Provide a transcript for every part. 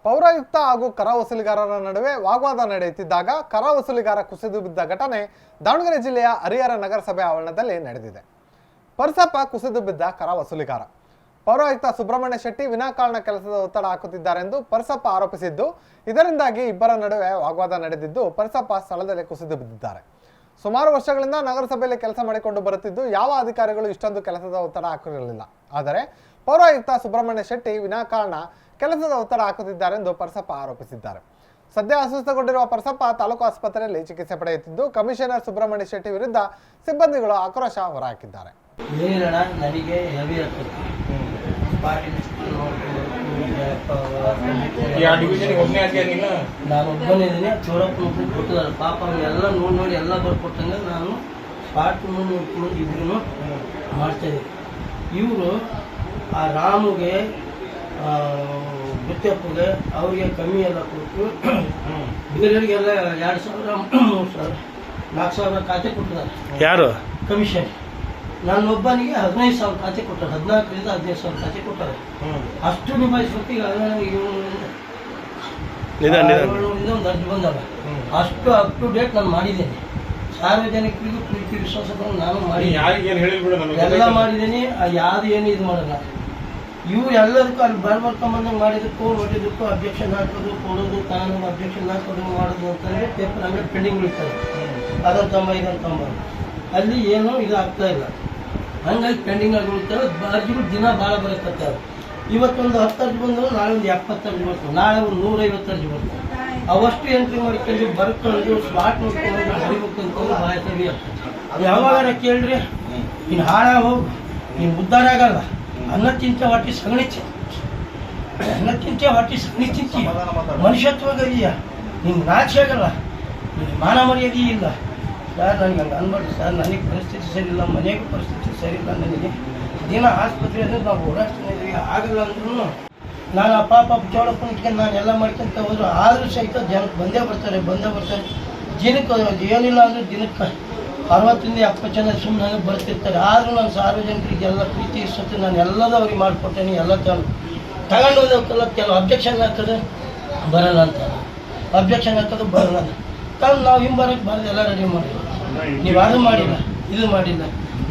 ಪೌರಾಯುಕ್ತ ಹಾಗೂ ಕರ ವಸೂಲಿಗಾರರ ನಡುವೆ ವಾಗ್ವಾದ ನಡೆಯುತ್ತಿದ್ದಾಗ ಕರ ವಸೂಲಿಗಾರ ಕುಸಿದು ಬಿದ್ದ ಘಟನೆ ದಾವಣಗೆರೆ ಜಿಲ್ಲೆಯ ಹರಿಹರ ನಗರಸಭೆ ಆವರಣದಲ್ಲಿ ನಡೆದಿದೆ. ಪರಸಪ್ಪ ಕುಸಿದು ಬಿದ್ದ ಕರ ವಸೂಲಿಗಾರ ಪೌರಾಯುಕ್ತ ಸುಬ್ರಹ್ಮಣ್ಯ ಶೆಟ್ಟಿ ವಿನಾಕಾರಣ ಕೆಲಸದ ಒತ್ತಡ ಹಾಕುತ್ತಿದ್ದಾರೆಂದು ಪರಸಪ್ಪ ಆರೋಪಿಸಿದ್ದು, ಇದರಿಂದಾಗಿ ಇಬ್ಬರ ನಡುವೆ ವಾಗ್ವಾದ ನಡೆದಿದ್ದು ಪರಸಪ್ಪ ಸ್ಥಳದಲ್ಲಿ ಕುಸಿದು ಬಿದ್ದಿದ್ದಾರೆ. ಸುಮಾರು ವರ್ಷಗಳಿಂದ ನಗರಸಭೆಯಲ್ಲಿ ಕೆಲಸ ಮಾಡಿಕೊಂಡು ಬರುತ್ತಿದ್ದು ಯಾವ ಅಧಿಕಾರಿಗಳು ಇಷ್ಟೊಂದು ಕೆಲಸದ ಒತ್ತಡ ಹಾಕಿರಲಿಲ್ಲ. ಆದರೆ ಪೌರಾಯುಕ್ತ ಸುಬ್ರಹ್ಮಣ್ಯ ಶೆಟ್ಟಿ ವಿನಾಕಾರಣ ಕೆಲಸದ ಒತ್ತಡ ಹಾಕುತ್ತಿದ್ದಾರೆಂದು ಪರಸಪ್ಪ ಆರೋಪಿಸಿದ್ದಾರೆ. ಸದ್ಯ ಅಸ್ವಸ್ಥಗೊಂಡಿರುವ ಪರಸಪ್ಪ ತಾಲೂಕು ಆಸ್ಪತ್ರೆಯಲ್ಲಿ ಚಿಕಿತ್ಸೆ ಪಡೆಯುತ್ತಿದ್ದು, ಕಮಿಷನರ್ ಸುಬ್ರಹ್ಮಣ್ಯ ಶೆಟ್ಟಿ ವಿರುದ್ಧ ಸಿಬ್ಬಂದಿಗಳು ಆಕ್ರೋಶ ಹೊರಹಾಕಿದ್ದಾರೆ. ನಾನು ಒಬ್ಬನೇ ಚೌಡಪ್ಪ ಕೊಟ್ಟಿದ್ದಾರೆ. ಪಾಪ ಎಲ್ಲ ನೋಡಿ ಎಲ್ಲ ಬರ್ಕೊಟ್ಟಂಗೆ ನಾನು ಸ್ಪಾಟ್ ನೋಡ್ಕೊಂಡು ಇದ್ರು ಮಾಡ್ತಾಯಿದ್ದೆ. ಇವರು ಆ ರಾಮುಗೆ ಗುತ್ತಪ್ಪಗೆ ಅವ್ರಿಗೆ ಕಮ್ಮಿ ಎಲ್ಲ ಕೊಟ್ಟು ಬೇರೆಯವರಿಗೆಲ್ಲ 2,000, 3,000, 4,000 ಖಾತೆ ಕೊಟ್ಟಿದ್ದಾರೆ. ಯಾರು ಕಮಿಷನ್? ನನ್ನೊಬ್ಬನಿಗೆ 15,000 ಖಾತೆ ಕೊಟ್ಟಾರೆ. 14ರಿಂದ 15,000 ಖಾತೆ ಕೊಟ್ಟಾರೆ. ಅಷ್ಟು ನಿಭಾಯಿಸೋಕೆ ಒಂದು ಅರ್ಜಿ ಬಂದಲ್ಲ, ಅಷ್ಟು ಅಪ್ ಟು ಡೇಟ್ ನಾನು ಮಾಡಿದ್ದೇನೆ. ಸಾರ್ವಜನಿಕರಿಗೂ ಪ್ರೀತಿ ವಿಶ್ವಾಸಗಳನ್ನು ನಾನು ಮಾಡಿದ್ದೀನಿ, ಎಲ್ಲ ಮಾಡಿದ್ದೀನಿ. ಯಾರು ಏನು ಇದು ಮಾಡಲ್ಲ. ಇವ್ರು ಎಲ್ಲದಕ್ಕೂ ಅಲ್ಲಿ ಬರ್ಕೊಂಬಂದಂಗೆ ಮಾಡಿದಕ್ಕೂ ಹೊಟ್ಟಿದ್ದಕ್ಕೂ ಅಬ್ಜೆಕ್ಷನ್ ಹಾಕೋದು, ಕೊಡೋದು, ತಾನು ಅಬ್ಜೆಕ್ಷನ್ ಹಾಕೋದು, ಮಾಡೋದು ಅಂತಂದರೆ ಪೇಪರ್ ಹಂಗೆ ಪೆಂಡಿಂಗ್ ಉಳಿತಾರೆ. ಅದನ್ನು ತಂಬ ಇದನ್ನು ತಂಬ, ಅಲ್ಲಿ ಏನೂ ಇದು ಆಗ್ತಾ ಇಲ್ಲ. ಹಂಗಾಗಿ ಪೆಂಡಿಂಗ್ ಆಗಿ ಉಳಿತಾರೆ. ಅರ್ಜಿಗಳು ದಿನ ಭಾಳ ಬರಕತ್ತಾರೆ. ಇವತ್ತೊಂದು 10 ಅರ್ಜಿ ಬಂದವು, ನಾಳೆ ಒಂದು 70 ಅರ್ಜಿ ಬರ್ತವೆ, ನಾಳೆ ಒಂದು 150 ಅರ್ಜಿ ಬರ್ತವೆ. ಅವಷ್ಟು ಎಂಟ್ರಿ ಮಾಡ್ಕೊಂಡು ಬರ್ಕೊಂಡು ಸ್ಪಾಟ್ ನೋಡ್ಕೊಂಡು ಹರಿಬೇಕಂತ ಭಾಳ ಸರಿ ಆಗ್ತದೆ. ಯಾವಾಗ ಕೇಳ್ರಿ, ನೀನು ಹಾಳ ಹೋಗು, ನೀನು ಉದ್ಧಾರ ಆಗಲ್ಲ. ಅನ್ನ ತಿಂತ ಹೊಟ್ಟೆ ಸಗಣಿ ಅನ್ನ ತಿಂತ ಹೊಟ್ಟೆ ಸಗಣಿ ತಿಂತಿ, ಮನುಷ್ಯತ್ವಾಗ ಇದೆಯಾ? ನಿಮ್ಗೆ ನಾಚೆ ಆಗಲ್ಲ, ನಿಮ್ಗೆ ಮಾನ ಮರ್ಯಾದೆ ಇಲ್ಲ. ಸರ್ ನನಗೆ ಹಂಗೆ ಅನ್ಬಾರ್ದು ಸರ್, ನನಗೆ ಪರಿಸ್ಥಿತಿ ಸರಿ ಇಲ್ಲ, ಮನೆಗೂ ಪರಿಸ್ಥಿತಿ ಸರಿ ಇಲ್ಲ. ನನಗೆ ದಿನ ಆಸ್ಪತ್ರೆ ಅಂದರೆ ನಾವು ಓಡಾಡ್ತಾನೆ ಇದ್ದೀವಿ. ಆಗಲ್ಲ ಅಂದ್ರೂ ನಾನು ಆ ಪಾಪ ಚೌಡಪ್ಪ ಇಟ್ಕೊಂಡು ನಾನು ಎಲ್ಲ ಮಾಡ್ಕೊಂತ ಹೋದ್ರು. ಆದರೂ ಸಹಿತ ಜನಕ್ಕೆ ಬಂದೇ ಬರ್ತಾರೆ. ದಿನಕ್ಕೆ ಏನಿಲ್ಲ ಅಂದರೆ ದಿನಕ್ಕೆ 60ರಿಂದ 70 ಜನ ಸುಮ್ಮನೆ ಬರ್ತಿರ್ತಾರೆ. ಆದರೂ ನಾನು ಸಾರ್ವಜನಿಕರಿಗೆಲ್ಲ ಪ್ರೀತಿ ಇಷ್ಟೊತ್ತು ನಾನು ಎಲ್ಲದೂ ಅವ್ರಿಗೆ ಮಾಡಿಕೊಟ್ಟೇನೆ. ಎಲ್ಲ ತಗೊಂಡು ಹೋದಕ್ಕೆಲ್ಲ ಕೆಲವು ಅಬ್ಜೆಕ್ಷನ್ ಹಾಕೋದು ಬರೋಲ್ಲ ಅಂತ, ಅಬ್ಜೆಕ್ಷನ್ ಹಾಕೋದು ಬರೋಲ್ಲ ಅಂತ ತಂದು ನಾವು ಹಿಂಬರಕ್ಕೆ ಬರೋದು ಎಲ್ಲ ರೆಡಿ ಮಾಡಿಲ್ಲ. ನೀವು ಅದು ಮಾಡಿಲ್ಲ, ಇದು ಮಾಡಿಲ್ಲ,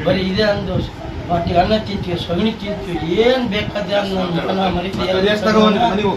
ಬರೀ ಇದೇ ಅಂದು ಹೊಟ್ಟೆಗೆ ಅನ್ನ ತಿಂತೀವಿ, ಸಗಣಿ ತಿಂತೀವಿ, ಏನು ಬೇಕಾದ್ರೆ ನನ್ನ ಮರಿತೀವಿ.